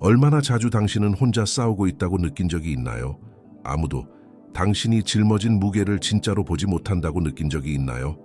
얼마나 자주 당신은 혼자 싸우고 있다고 느낀 적이 있나요? 아무도 당신이 짊어진 무게를 진짜로 보지 못한다고 느낀 적이 있나요?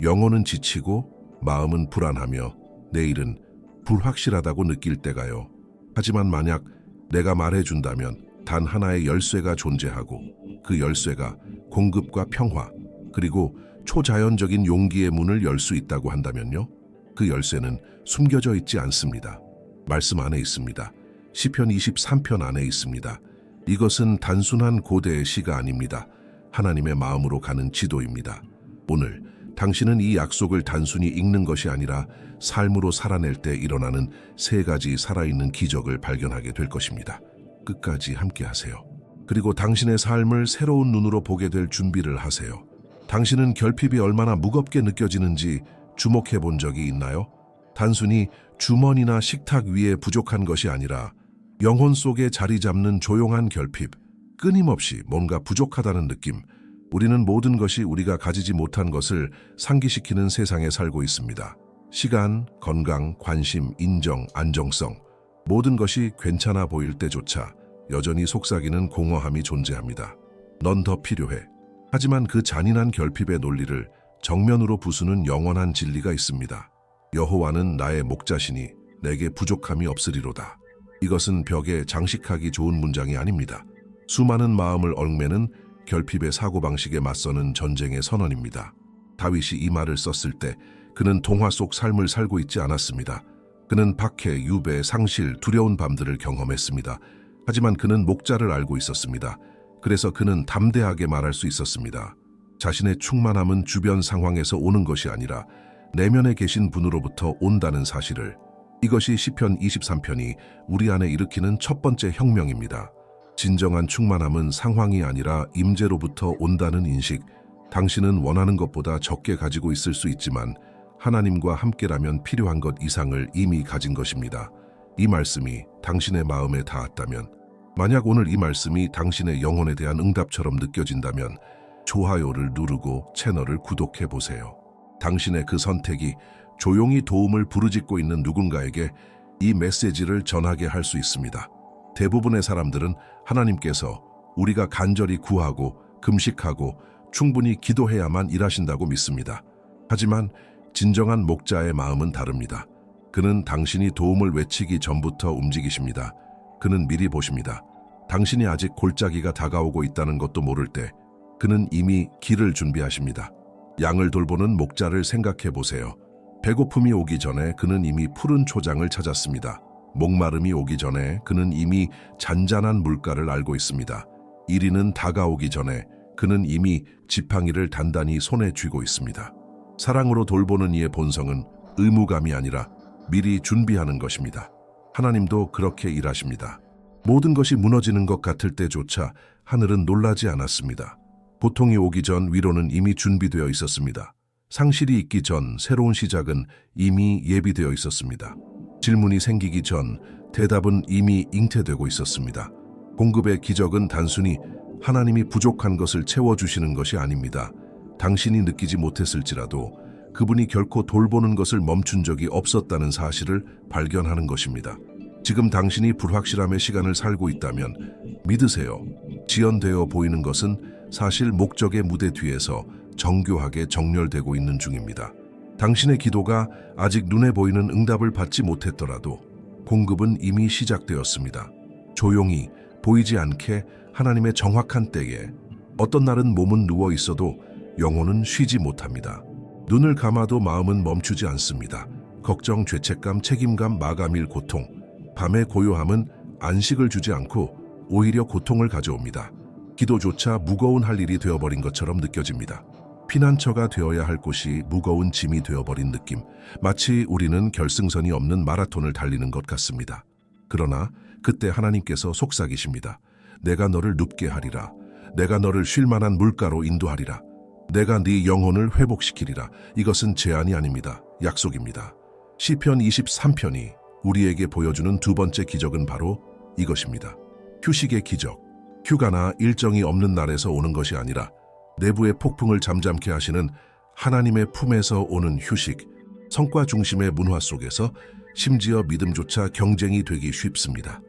영혼은 지치고 마음은 불안하며 내일은 불확실하다고 느낄 때가요. 하지만 만약 내가 말해준다면 단 하나의 열쇠가 존재하고 그 열쇠가 공급과 평화 그리고 초자연적인 용기의 문을 열 수 있다고 한다면요. 그 열쇠는 숨겨져 있지 않습니다. 말씀 안에 있습니다. 시편 23편 안에 있습니다. 이것은 단순한 고대의 시가 아닙니다. 하나님의 마음으로 가는 지도입니다. 오늘 당신은 이 약속을 단순히 읽는 것이 아니라 삶으로 살아낼 때 일어나는 세 가지 살아있는 기적을 발견하게 될 것입니다. 끝까지 함께 하세요. 그리고 당신의 삶을 새로운 눈으로 보게 될 준비를 하세요. 당신은 결핍이 얼마나 무겁게 느껴지는지 주목해 본 적이 있나요? 단순히 주머니나 식탁 위에 부족한 것이 아니라 영혼 속에 자리 잡는 조용한 결핍, 끊임없이 뭔가 부족하다는 느낌. 우리는 모든 것이 우리가 가지지 못한 것을 상기시키는 세상에 살고 있습니다. 시간, 건강, 관심, 인정, 안정성. 모든 것이 괜찮아 보일 때조차 여전히 속삭이는 공허함이 존재합니다. 넌 더 필요해. 하지만 그 잔인한 결핍의 논리를 정면으로 부수는 영원한 진리가 있습니다. 여호와는 나의 목자시니 내게 부족함이 없으리로다. 이것은 벽에 장식하기 좋은 문장이 아닙니다. 수많은 마음을 얽매는 결핍의 사고방식에 맞서는 전쟁의 선언입니다. 다윗이 이 말을 썼을 때 그는 동화 속 삶을 살고 있지 않았습니다. 그는 박해, 유배, 상실, 두려운 밤들을 경험했습니다. 하지만 그는 목자를 알고 있었습니다. 그래서 그는 담대하게 말할 수 있었습니다. 자신의 충만함은 주변 상황에서 오는 것이 아니라 내면에 계신 분으로부터 온다는 사실을. 이것이 시편 23편이 우리 안에 일으키는 첫 번째 혁명입니다. 진정한 충만함은 상황이 아니라 임재로부터 온다는 인식. 당신은 원하는 것보다 적게 가지고 있을 수 있지만 하나님과 함께라면 필요한 것 이상을 이미 가진 것입니다. 이 말씀이 당신의 마음에 닿았다면, 만약 오늘 이 말씀이 당신의 영혼에 대한 응답처럼 느껴진다면 좋아요를 누르고 채널을 구독해 보세요. 당신의 그 선택이 조용히 도움을 부르짖고 있는 누군가에게 이 메시지를 전하게 할 수 있습니다. 대부분의 사람들은 하나님께서 우리가 간절히 구하고 금식하고 충분히 기도해야만 일하신다고 믿습니다. 하지만 진정한 목자의 마음은 다릅니다. 그는 당신이 도움을 외치기 전부터 움직이십니다. 그는 미리 보십니다. 당신이 아직 골짜기가 다가오고 있다는 것도 모를 때 그는 이미 길을 준비하십니다. 양을 돌보는 목자를 생각해 보세요. 배고픔이 오기 전에 그는 이미 푸른 초장을 찾았습니다. 목마름이 오기 전에 그는 이미 잔잔한 물가를 알고 있습니다. 이리는 다가오기 전에 그는 이미 지팡이를 단단히 손에 쥐고 있습니다. 사랑으로 돌보는 이의 본성은 의무감이 아니라 미리 준비하는 것입니다. 하나님도 그렇게 일하십니다. 모든 것이 무너지는 것 같을 때조차 하늘은 놀라지 않았습니다. 고통이 오기 전 위로는 이미 준비되어 있었습니다. 상실이 있기 전 새로운 시작은 이미 예비되어 있었습니다. 질문이 생기기 전 대답은 이미 잉태되고 있었습니다. 공급의 기적은 단순히 하나님이 부족한 것을 채워주시는 것이 아닙니다. 당신이 느끼지 못했을지라도 그분이 결코 돌보는 것을 멈춘 적이 없었다는 사실을 발견하는 것입니다. 지금 당신이 불확실함의 시간을 살고 있다면 믿으세요. 지연되어 보이는 것은 사실 목적의 무대 뒤에서 정교하게 정렬되고 있는 중입니다. 당신의 기도가 아직 눈에 보이는 응답을 받지 못했더라도 공급은 이미 시작되었습니다. 조용히 보이지 않게 하나님의 정확한 때에 어떤 날은 몸은 누워 있어도 영혼은 쉬지 못합니다. 눈을 감아도 마음은 멈추지 않습니다. 걱정, 죄책감, 책임감, 마감일 고통. 밤의 고요함은 안식을 주지 않고 오히려 고통을 가져옵니다. 기도조차 무거운 할 일이 되어버린 것처럼 느껴집니다. 피난처가 되어야 할 곳이 무거운 짐이 되어버린 느낌. 마치 우리는 결승선이 없는 마라톤을 달리는 것 같습니다. 그러나 그때 하나님께서 속삭이십니다. 내가 너를 눕게 하리라. 내가 너를 쉴 만한 물가로 인도하리라. 내가 네 영혼을 회복시키리라. 이것은 제안이 아닙니다. 약속입니다. 시편 23편이 우리에게 보여주는 두 번째 기적은 바로 이것입니다. 휴식의 기적. 휴가나 일정이 없는 날에서 오는 것이 아니라 내부의 폭풍을 잠잠케 하시는 하나님의 품에서 오는 휴식. 성과 중심의 문화 속에서 심지어 믿음조차 경쟁이 되기 쉽습니다.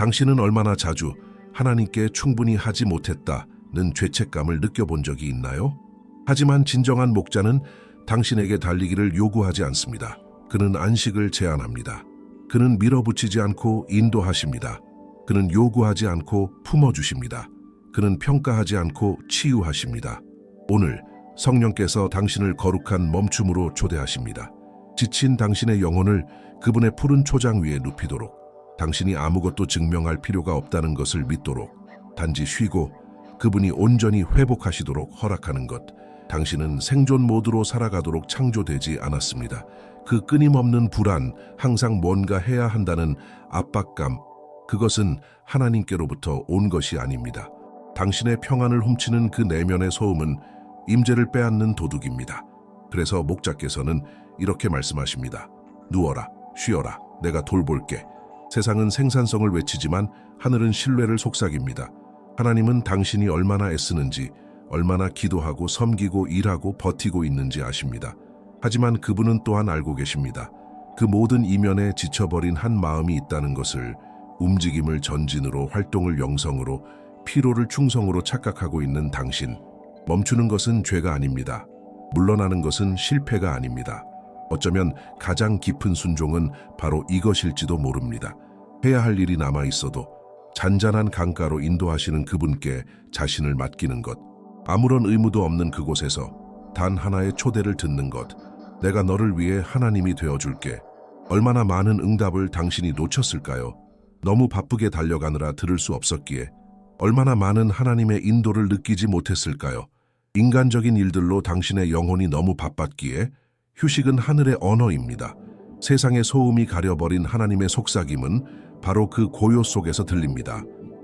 당신은 얼마나 자주 하나님께 충분히 하지 못했다는 죄책감을 느껴본 적이 있나요? 하지만 진정한 목자는 당신에게 달리기를 요구하지 않습니다. 그는 안식을 제안합니다. 그는 밀어붙이지 않고 인도하십니다. 그는 요구하지 않고 품어주십니다. 그는 평가하지 않고 치유하십니다. 오늘 성령께서 당신을 거룩한 멈춤으로 초대하십니다. 지친 당신의 영혼을 그분의 푸른 초장 위에 눕히도록, 당신이 아무것도 증명할 필요가 없다는 것을 믿도록, 단지 쉬고 그분이 온전히 회복하시도록 허락하는 것. 당신은 생존 모드로 살아가도록 창조되지 않았습니다. 그 끊임없는 불안, 항상 뭔가 해야 한다는 압박감, 그것은 하나님께로부터 온 것이 아닙니다. 당신의 평안을 훔치는 그 내면의 소음은 임재를 빼앗는 도둑입니다. 그래서 목자께서는 이렇게 말씀하십니다. 누워라, 쉬어라, 내가 돌볼게. 세상은 생산성을 외치지만 하늘은 신뢰를 속삭입니다. 하나님은 당신이 얼마나 애쓰는지, 얼마나 기도하고 섬기고 일하고 버티고 있는지 아십니다. 하지만 그분은 또한 알고 계십니다. 그 모든 이면에 지쳐버린 한 마음이 있다는 것을, 움직임을 전진으로, 활동을 영성으로, 피로를 충성으로 착각하고 있는 당신. 멈추는 것은 죄가 아닙니다. 물러나는 것은 실패가 아닙니다. 어쩌면 가장 깊은 순종은 바로 이것일지도 모릅니다. 해야 할 일이 남아 있어도 잔잔한 강가로 인도하시는 그분께 자신을 맡기는 것. 아무런 의무도 없는 그곳에서 단 하나의 초대를 듣는 것. 내가 너를 위해 하나님이 되어줄게. 얼마나 많은 응답을 당신이 놓쳤을까요? 너무 바쁘게 달려가느라 들을 수 없었기에. 얼마나 많은 하나님의 인도를 느끼지 못했을까요? 인간적인 일들로 당신의 영혼이 너무 바빴기에. 휴식은 하늘의 언어입니다. 세상의 소음이 가려버린 하나님의 속삭임은 바로 그 고요 속에서 들립니다.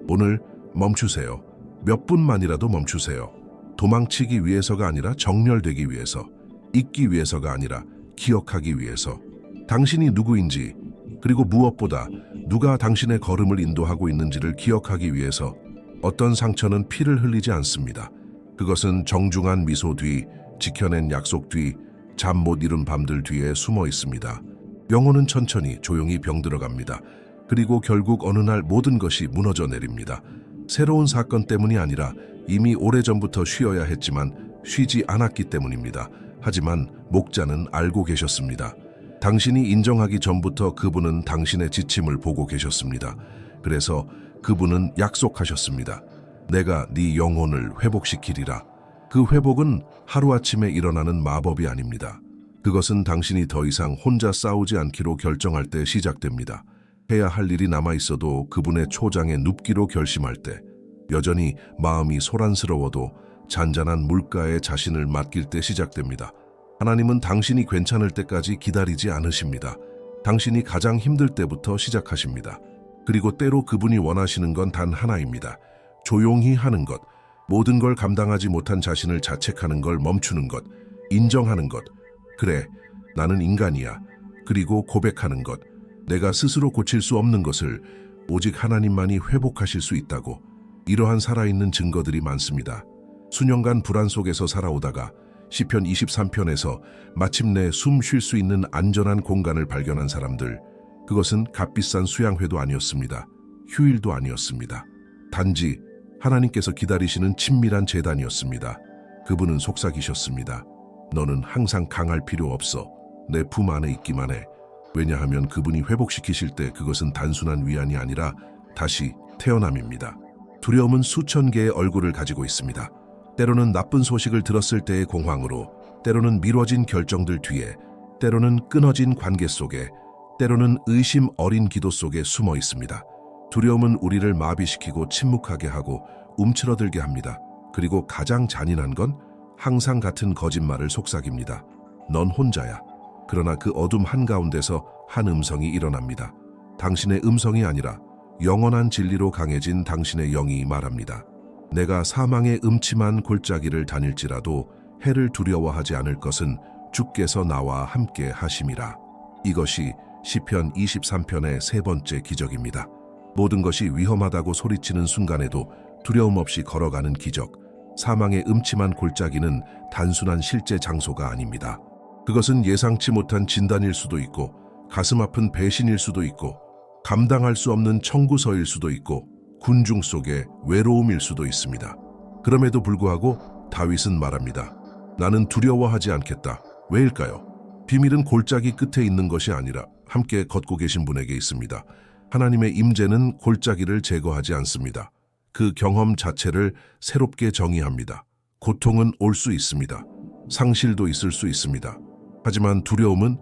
오늘 멈추세요. 몇 분만이라도 멈추세요. 도망치기 위해서가 아니라 정렬되기 위해서, 잊기 위해서가 아니라 기억하기 위해서. 당신이 누구인지, 그리고 무엇보다 누가 당신의 걸음을 인도하고 있는지를 기억하기 위해서. 어떤 상처는 피를 흘리지 않습니다. 그것은 정중한 미소 뒤, 지켜낸 약속 뒤, 잠 못 이룬 밤들 뒤에 숨어 있습니다. 영혼은 천천히 조용히 병들어갑니다. 그리고 결국 어느 날 모든 것이 무너져 내립니다. 새로운 사건 때문이 아니라 이미 오래전부터 쉬어야 했지만 쉬지 않았기 때문입니다. 하지만 목자는 알고 계셨습니다. 당신이 인정하기 전부터 그분은 당신의 지침을 보고 계셨습니다. 그래서 그분은 약속하셨습니다. 내가 네 영혼을 회복시키리라. 그 회복은 하루아침에 일어나는 마법이 아닙니다. 그것은 당신이 더 이상 혼자 싸우지 않기로 결정할 때 시작됩니다. 해야 할 일이 남아있어도 그분의 초장에 눕기로 결심할 때, 여전히 마음이 소란스러워도 잔잔한 물가에 자신을 맡길 때 시작됩니다. 하나님은 당신이 괜찮을 때까지 기다리지 않으십니다. 당신이 가장 힘들 때부터 시작하십니다. 그리고 때로 그분이 원하시는 건 단 하나입니다. 조용히 하는 것, 모든 걸 감당하지 못한 자신을 자책하는 걸 멈추는 것, 인정하는 것. 그래, 나는 인간이야. 그리고 고백하는 것. 내가 스스로 고칠 수 없는 것을 오직 하나님만이 회복하실 수 있다고. 이러한 살아있는 증거들이 많습니다. 수년간 불안 속에서 살아오다가 시편 23편에서 마침내 숨 쉴 수 있는 안전한 공간을 발견한 사람들. 그것은 값비싼 수양회도 아니었습니다. 휴일도 아니었습니다. 단지 하나님께서 기다리시는 친밀한 제단이었습니다. 그분은 속삭이셨습니다. 너는 항상 강할 필요 없어. 내 품 안에 있기만 해. 왜냐하면 그분이 회복시키실 때 그것은 단순한 위안이 아니라 다시 태어남입니다. 두려움은 수천 개의 얼굴을 가지고 있습니다. 때로는 나쁜 소식을 들었을 때의 공황으로, 때로는 미뤄진 결정들 뒤에, 때로는 끊어진 관계 속에, 때로는 의심 어린 기도 속에 숨어 있습니다. 두려움은 우리를 마비시키고 침묵하게 하고 움츠러들게 합니다. 그리고 가장 잔인한 건 항상 같은 거짓말을 속삭입니다. 넌 혼자야. 그러나 그 어둠 한가운데서 한 음성이 일어납니다. 당신의 음성이 아니라 영원한 진리로 강해진 당신의 영이 말합니다. 내가 사망의 음침한 골짜기를 다닐지라도 해를 두려워하지 않을 것은 주께서 나와 함께 하심이라. 이것이 시편 23편의 세 번째 기적입니다. 모든 것이 위험하다고 소리치는 순간에도 두려움 없이 걸어가는 기적. 사망의 음침한 골짜기는 단순한 실제 장소가 아닙니다. 그것은 예상치 못한 진단일 수도 있고, 가슴 아픈 배신일 수도 있고, 감당할 수 없는 청구서일 수도 있고 군중 속의 외로움일 수도 있습니다. 그럼에도 불구하고 다윗은 말합니다. 나는 두려워하지 않겠다. 왜일까요? 비밀은 골짜기 끝에 있는 것이 아니라 함께 걷고 계신 분에게 있습니다. 하나님의 임재는 골짜기를 제거하지 않습니다. 그 경험 자체를 새롭게 정의합니다. 고통은 올 수 있습니다. 상실도 있을 수 있습니다. 하지만 두려움은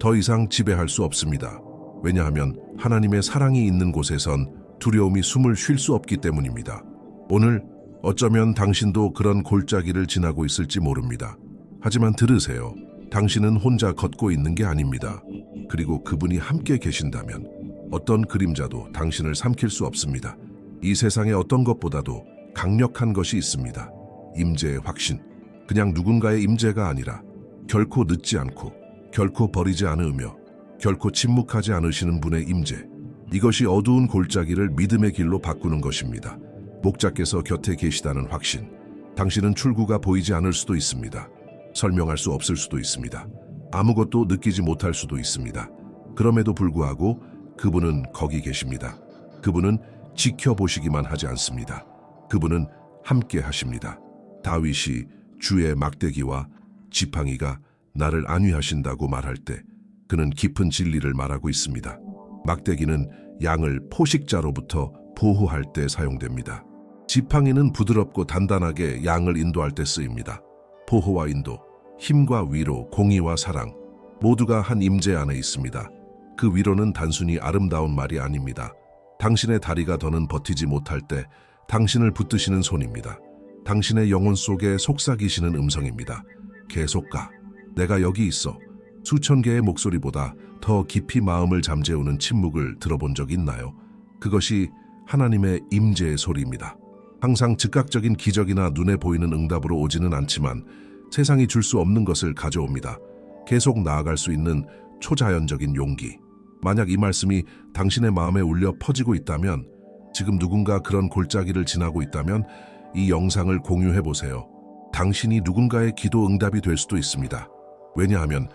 더 이상 지배할 수 없습니다. 왜냐하면 하나님의 사랑이 있는 곳에선 두려움이 숨을 쉴 수 없기 때문입니다. 오늘 어쩌면 당신도 그런 골짜기를 지나고 있을지 모릅니다. 하지만 들으세요. 당신은 혼자 걷고 있는 게 아닙니다. 그리고 그분이 함께 계신다면 어떤 그림자도 당신을 삼킬 수 없습니다. 이 세상에 어떤 것보다도 강력한 것이 있습니다. 임재의 확신. 그냥 누군가의 임재가 아니라 결코 늦지 않고 결코 버리지 않으며 결코 침묵하지 않으시는 분의 임재. 이것이 어두운 골짜기를 믿음의 길로 바꾸는 것입니다. 목자께서 곁에 계시다는 확신. 당신은 출구가 보이지 않을 수도 있습니다. 설명할 수 없을 수도 있습니다. 아무것도 느끼지 못할 수도 있습니다. 그럼에도 불구하고 그분은 거기 계십니다. 그분은 지켜보시기만 하지 않습니다. 그분은 함께 하십니다. 다윗이 주의 막대기와 지팡이가 나를 안위하신다고 말할 때 그는 깊은 진리를 말하고 있습니다. 막대기는 양을 포식자로부터 보호할 때 사용됩니다. 지팡이는 부드럽고 단단하게 양을 인도할 때 쓰입니다. 보호와 인도, 힘과 위로, 공의와 사랑 모두가 한 임재 안에 있습니다. 그 위로는 단순히 아름다운 말이 아닙니다. 당신의 다리가 더는 버티지 못할 때 당신을 붙드시는 손입니다. 당신의 영혼 속에 속삭이시는 음성입니다. 계속 가. 내가 여기 있어. 수천 개의 목소리보다 더 깊이 마음을 잠재우는 침묵을 들어본 적 있나요? 그것이 하나님의 임재의 소리입니다. 항상 즉각적인 기적이나 눈에 보이는 응답으로 오지는 않지만 세상이 줄 수 없는 것을 가져옵니다. 계속 나아갈 수 있는 초자연적인 용기. 만약 이 말씀이 당신의 마음에 울려 퍼지고 있다면, 지금 누군가 그런 골짜기를 지나고 있다면 이 영상을 공유해 보세요. 당신이 누군가의 기도 응답이 될 수도 있습니다. 왜냐하면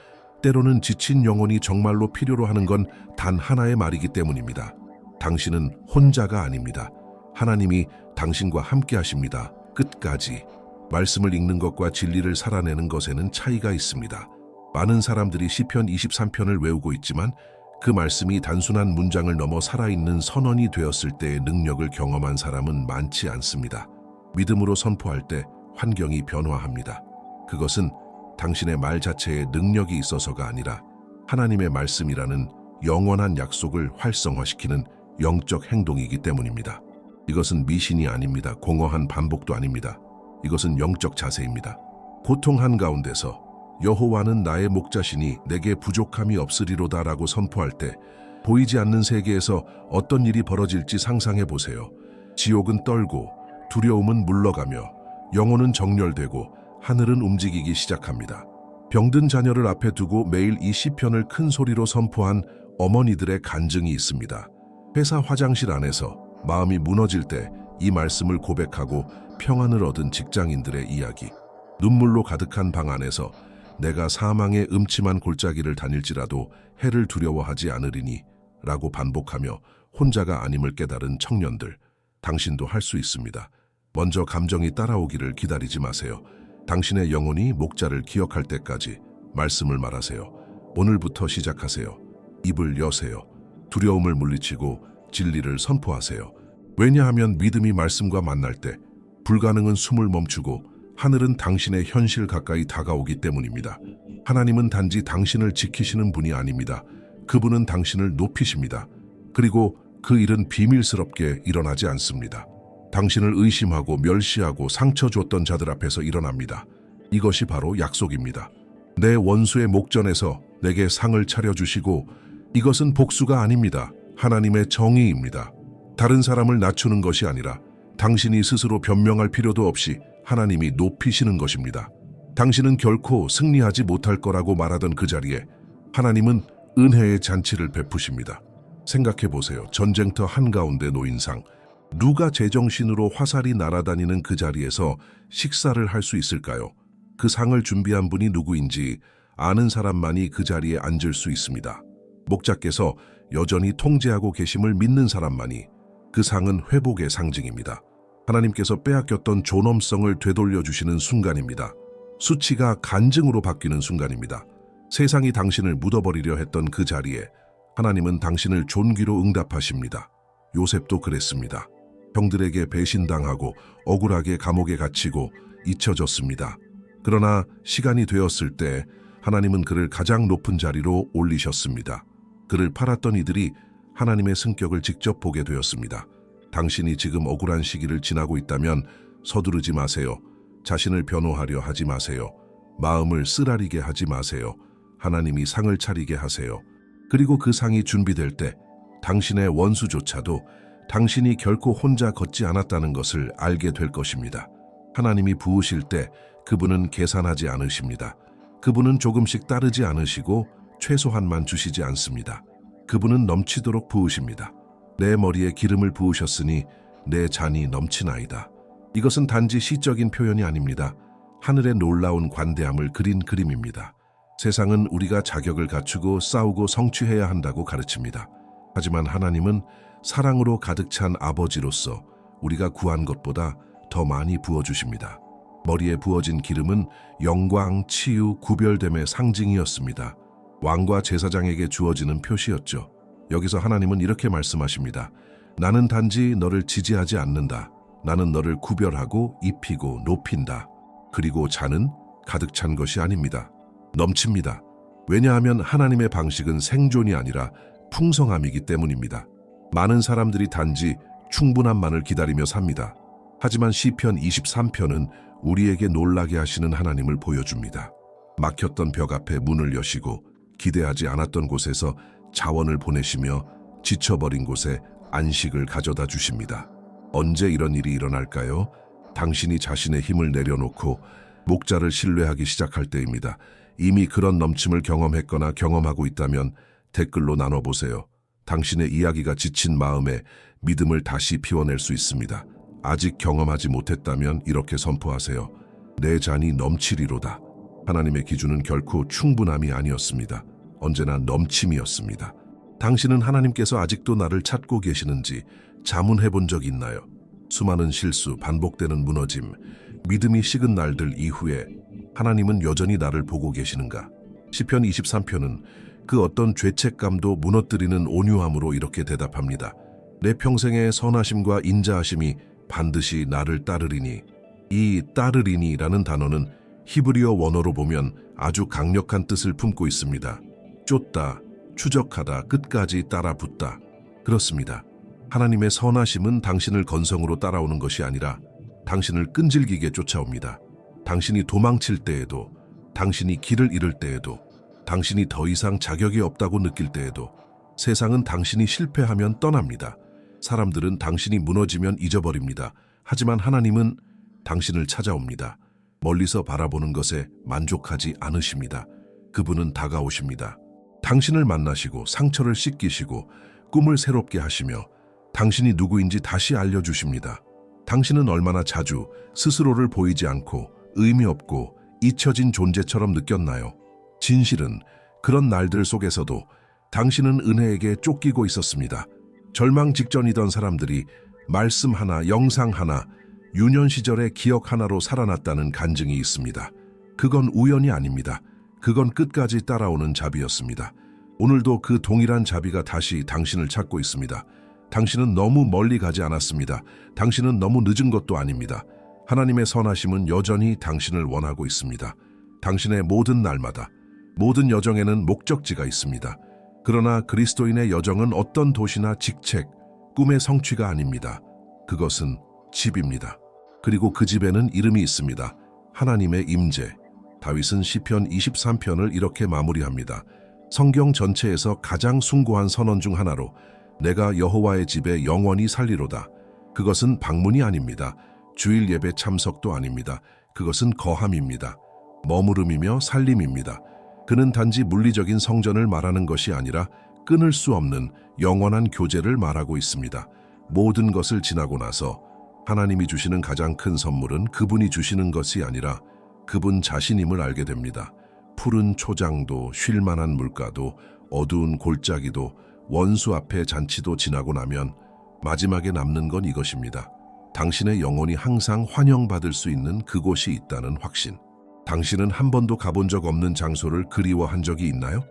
때로는 지친 영혼이 정말로 필요로 하는 건 단 하나의 말이기 때문입니다. 당신은 혼자가 아닙니다. 하나님이 당신과 함께 하십니다. 끝까지. 말씀을 읽는 것과 진리를 살아내는 것에는 차이가 있습니다. 많은 사람들이 시편 23편을 외우고 있지만 그 말씀이 단순한 문장을 넘어 살아있는 선언이 되었을 때의 능력을 경험한 사람은 많지 않습니다. 믿음으로 선포할 때 환경이 변화합니다. 그것은 당신의 말 자체에 능력이 있어서가 아니라 하나님의 말씀이라는 영원한 약속을 활성화시키는 영적 행동이기 때문입니다. 이것은 미신이 아닙니다. 공허한 반복도 아닙니다. 이것은 영적 자세입니다. 고통 한가운데서 여호와는 나의 목자시니 내게 부족함이 없으리로다라고 선포할 때 보이지 않는 세계에서 어떤 일이 벌어질지 상상해 보세요. 지옥은 떨고 두려움은 물러가며 영혼은 정렬되고 하늘은 움직이기 시작합니다. 병든 자녀를 앞에 두고 매일 이 시편을 큰 소리로 선포한 어머니들의 간증이 있습니다. 회사 화장실 안에서 마음이 무너질 때 이 말씀을 고백하고 평안을 얻은 직장인들의 이야기. 눈물로 가득한 방 안에서 내가 사망의 음침한 골짜기를 다닐지라도 해를 두려워하지 않으리니 라고 반복하며 혼자가 아님을 깨달은 청년들. 당신도 할 수 있습니다. 먼저 감정이 따라오기를 기다리지 마세요. 당신의 영혼이 목자를 기억할 때까지 말씀을 말하세요. 오늘부터 시작하세요. 입을 여세요. 두려움을 물리치고 진리를 선포하세요. 왜냐하면 믿음이 말씀과 만날 때 불가능은 숨을 멈추고 하늘은 당신의 현실 가까이 다가오기 때문입니다. 하나님은 단지 당신을 지키시는 분이 아닙니다. 그분은 당신을 높이십니다. 그리고 그 일은 비밀스럽게 일어나지 않습니다. 당신을 의심하고 멸시하고 상처 줬던 자들 앞에서 일어납니다. 이것이 바로 약속입니다. 내 원수의 목전에서 내게 상을 차려주시고, 이것은 복수가 아닙니다. 하나님의 정의입니다. 다른 사람을 낮추는 것이 아니라 당신이 스스로 변명할 필요도 없이 하나님이 높이시는 것입니다. 당신은 결코 승리하지 못할 거라고 말하던 그 자리에 하나님은 은혜의 잔치를 베푸십니다. 생각해 보세요. 전쟁터 한가운데 놓인 상. 누가 제정신으로 화살이 날아다니는 그 자리에서 식사를 할 수 있을까요? 그 상을 준비한 분이 누구인지 아는 사람만이 그 자리에 앉을 수 있습니다. 목자께서 여전히 통제하고 계심을 믿는 사람만이 그 상은 회복의 상징입니다. 하나님께서 빼앗겼던 존엄성을 되돌려 주시는 순간입니다. 수치가 간증으로 바뀌는 순간입니다. 세상이 당신을 묻어버리려 했던 그 자리에 하나님은 당신을 존귀로 응답하십니다. 요셉도 그랬습니다. 형들에게 배신당하고 억울하게 감옥에 갇히고 잊혀졌습니다. 그러나 시간이 되었을 때 하나님은 그를 가장 높은 자리로 올리셨습니다. 그를 팔았던 이들이 하나님의 승격을 직접 보게 되었습니다. 당신이 지금 억울한 시기를 지나고 있다면 서두르지 마세요. 자신을 변호하려 하지 마세요. 마음을 쓰라리게 하지 마세요. 하나님이 상을 차리게 하세요. 그리고 그 상이 준비될 때 당신의 원수조차도 당신이 결코 혼자 걷지 않았다는 것을 알게 될 것입니다. 하나님이 부으실 때 그분은 계산하지 않으십니다. 그분은 조금씩 따르지 않으시고 최소한만 주시지 않습니다. 그분은 넘치도록 부으십니다. 내 머리에 기름을 부으셨으니 내 잔이 넘치나이다. 이것은 단지 시적인 표현이 아닙니다. 하늘의 놀라운 관대함을 그린 그림입니다. 세상은 우리가 자격을 갖추고 싸우고 성취해야 한다고 가르칩니다. 하지만 하나님은 사랑으로 가득 찬 아버지로서 우리가 구한 것보다 더 많이 부어주십니다. 머리에 부어진 기름은 영광, 치유, 구별됨의 상징이었습니다. 왕과 제사장에게 주어지는 표시였죠. 여기서 하나님은 이렇게 말씀하십니다. 나는 단지 너를 지지하지 않는다. 나는 너를 구별하고 입히고 높인다. 그리고 잔은 가득 찬 것이 아닙니다. 넘칩니다. 왜냐하면 하나님의 방식은 생존이 아니라 풍성함이기 때문입니다. 많은 사람들이 단지 충분함만을 기다리며 삽니다. 하지만 시편 23편은 우리에게 놀라게 하시는 하나님을 보여줍니다. 막혔던 벽 앞에 문을 여시고 기대하지 않았던 곳에서 자원을 보내시며 지쳐버린 곳에 안식을 가져다 주십니다. 언제 이런 일이 일어날까요? 당신이 자신의 힘을 내려놓고 목자를 신뢰하기 시작할 때입니다. 이미 그런 넘침을 경험했거나 경험하고 있다면 댓글로 나눠보세요. 당신의 이야기가 지친 마음에 믿음을 다시 피워낼 수 있습니다. 아직 경험하지 못했다면 이렇게 선포하세요. 내 잔이 넘치리로다. 하나님의 기준은 결코 충분함이 아니었습니다. 언제나 넘침이었습니다. 당신은 하나님께서 아직도 나를 찾고 계시는지 자문해 본 적 있나요? 수많은 실수, 반복되는 무너짐, 믿음이 식은 날들 이후에 하나님은 여전히 나를 보고 계시는가? 시편 23편은 그 어떤 죄책감도 무너뜨리는 온유함으로 이렇게 대답합니다. 내 평생의 선하심과 인자하심이 반드시 나를 따르리니. 이 따르리니라는 단어는 히브리어 원어로 보면 아주 강력한 뜻을 품고 있습니다. 쫓다, 추적하다, 끝까지 따라붙다. 그렇습니다. 하나님의 선하심은 당신을 건성으로 따라오는 것이 아니라 당신을 끈질기게 쫓아옵니다. 당신이 도망칠 때에도, 당신이 길을 잃을 때에도, 당신이 더 이상 자격이 없다고 느낄 때에도, 세상은 당신이 실패하면 떠납니다. 사람들은 당신이 무너지면 잊어버립니다. 하지만 하나님은 당신을 찾아옵니다. 멀리서 바라보는 것에 만족하지 않으십니다. 그분은 다가오십니다. 당신을 만나시고 상처를 씻기시고 꿈을 새롭게 하시며 당신이 누구인지 다시 알려주십니다. 당신은 얼마나 자주 스스로를 보이지 않고 의미 없고 잊혀진 존재처럼 느꼈나요? 진실은 그런 날들 속에서도 당신은 은혜에게 쫓기고 있었습니다. 절망 직전이던 사람들이 말씀 하나, 영상 하나, 유년 시절의 기억 하나로 살아났다는 간증이 있습니다. 그건 우연이 아닙니다. 그건 끝까지 따라오는 자비였습니다. 오늘도 그 동일한 자비가 다시 당신을 찾고 있습니다. 당신은 너무 멀리 가지 않았습니다. 당신은 너무 늦은 것도 아닙니다. 하나님의 선하심은 여전히 당신을 원하고 있습니다. 당신의 모든 날마다, 모든 여정에는 목적지가 있습니다. 그러나 그리스도인의 여정은 어떤 도시나 직책, 꿈의 성취가 아닙니다. 그것은 집입니다. 그리고 그 집에는 이름이 있습니다. 하나님의 임재. 다윗은 시편 23편을 이렇게 마무리합니다. 성경 전체에서 가장 숭고한 선언 중 하나로 내가 여호와의 집에 영원히 살리로다. 그것은 방문이 아닙니다. 주일 예배 참석도 아닙니다. 그것은 거함입니다. 머무름이며 살림입니다. 그는 단지 물리적인 성전을 말하는 것이 아니라 끊을 수 없는 영원한 교제를 말하고 있습니다. 모든 것을 지나고 나서 하나님이 주시는 가장 큰 선물은 그분이 주시는 것이 아니라 그분 자신임을 알게 됩니다. 푸른 초장도 쉴만한 물가도 어두운 골짜기도 원수 앞에 잔치도 지나고 나면 마지막에 남는 건 이것입니다. 당신의 영혼이 항상 환영받을 수 있는 그곳이 있다는 확신. 당신은 한 번도 가본 적 없는 장소를 그리워한 적이 있나요?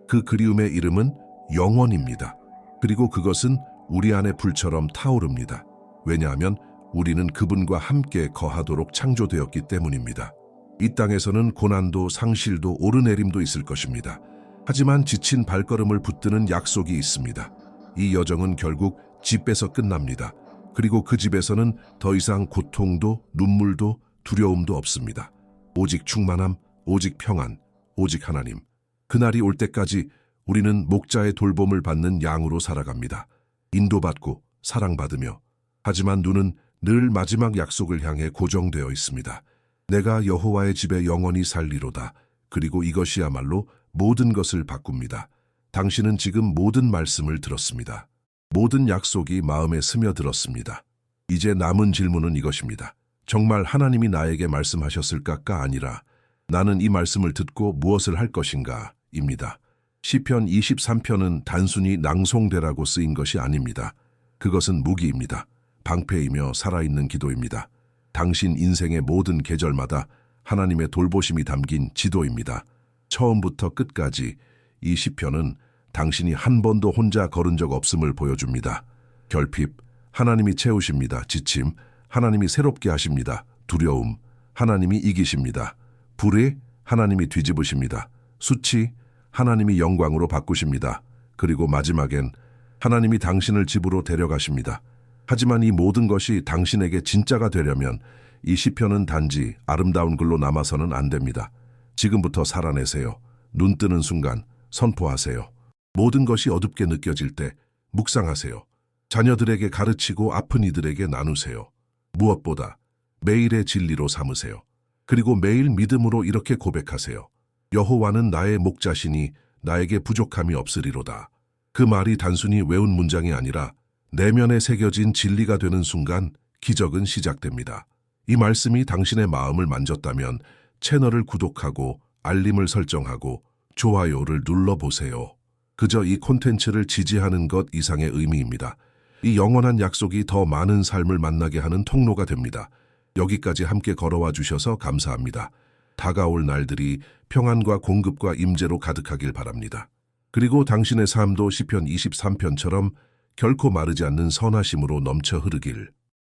그 그리움의 이름은 영원입니다. 그리고 그것은 우리 안의 불처럼 타오릅니다. 왜냐하면 우리는 그분과 함께 거하도록 창조되었기 때문입니다. 이 땅에서는 고난도 상실도 오르내림도 있을 것입니다. 하지만 지친 발걸음을 붙드는 약속이 있습니다. 이 여정은 결국 집에서 끝납니다. 그리고 그 집에서는 더 이상 고통도 눈물도 두려움도 없습니다. 오직 충만함, 오직 평안, 오직 하나님. 그날이 올 때까지 우리는 목자의 돌봄을 받는 양으로 살아갑니다. 인도받고 사랑받으며. 하지만 눈은 늘 마지막 약속을 향해 고정되어 있습니다. 내가 여호와의 집에 영원히 살리로다. 그리고 이것이야말로 모든 것을 바꿉니다. 당신은 지금 모든 말씀을 들었습니다. 모든 약속이 마음에 스며들었습니다. 이제 남은 질문은 이것입니다. 정말 하나님이 나에게 말씀하셨을까가 아니라 나는 이 말씀을 듣고 무엇을 할 것인가 입니다. 시편 23편은 단순히 낭송대라고 쓰인 것이 아닙니다. 그것은 무기입니다. 방패이며 살아있는 기도입니다. 당신 인생의 모든 계절마다 하나님의 돌보심이 담긴 지도입니다. 처음부터 끝까지 이 시편은 당신이 한 번도 혼자 걸은 적 없음을 보여줍니다. 결핍, 하나님이 채우십니다. 지침, 하나님이 새롭게 하십니다. 두려움, 하나님이 이기십니다. 불의, 하나님이 뒤집으십니다. 수치, 하나님이 영광으로 바꾸십니다. 그리고 마지막엔 하나님이 당신을 집으로 데려가십니다. 하지만 이 모든 것이 당신에게 진짜가 되려면 이 시편은 단지 아름다운 글로 남아서는 안 됩니다. 지금부터 살아내세요. 눈 뜨는 순간 선포하세요. 모든 것이 어둡게 느껴질 때 묵상하세요. 자녀들에게 가르치고 아픈 이들에게 나누세요. 무엇보다 매일의 진리로 삼으세요. 그리고 매일 믿음으로 이렇게 고백하세요. 여호와는 나의 목자시니 나에게 부족함이 없으리로다. 그 말이 단순히 외운 문장이 아니라 내면에 새겨진 진리가 되는 순간 기적은 시작됩니다. 이 말씀이 당신의 마음을 만졌다면 채널을 구독하고 알림을 설정하고 좋아요를 눌러보세요. 그저 이 콘텐츠를 지지하는 것 이상의 의미입니다. 이 영원한 약속이 더 많은 삶을 만나게 하는 통로가 됩니다. 여기까지 함께 걸어와 주셔서 감사합니다. 다가올 날들이 평안과 공급과 임재로 가득하길 바랍니다. 그리고 당신의 삶도 시편 23편처럼 결코 마르지 않는 선하심으로 넘쳐 흐르길.